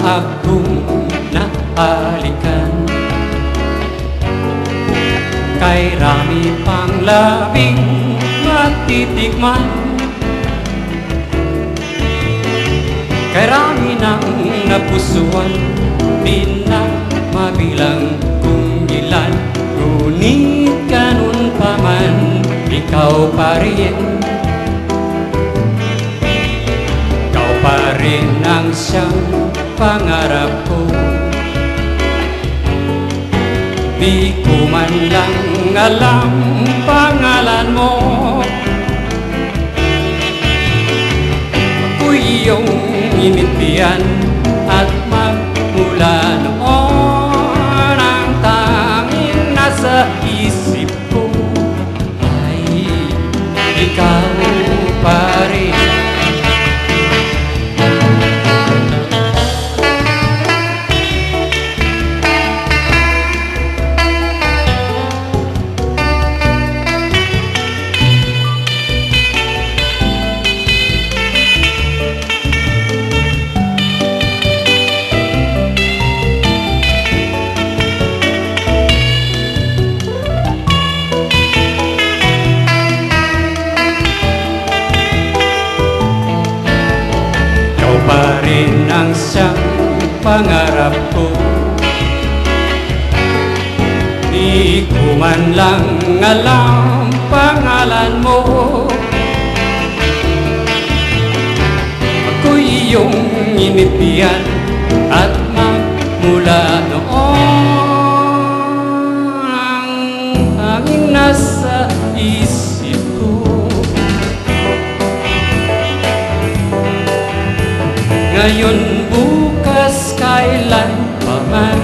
Akong naalikan, kay rami pang labing matitikman, kay rami ng napusuan, di na mabilang kung ilan. Ngunit ganun pa man, ikaw pa rin, ikaw pa rin ang siyang pangarap ko. Di ko man lang alam pangalan mo, ako'y iyong initian at magmula noon ang tanging nasa isip ko ay ikaw pa rin. Pa rin ang siyang pangarap ko. Di ko man lang alam pangalan mo, ako'y iyong initian at magmula noon ang tanging nasa isip ko. Ngayon, bukas, kailan pa man,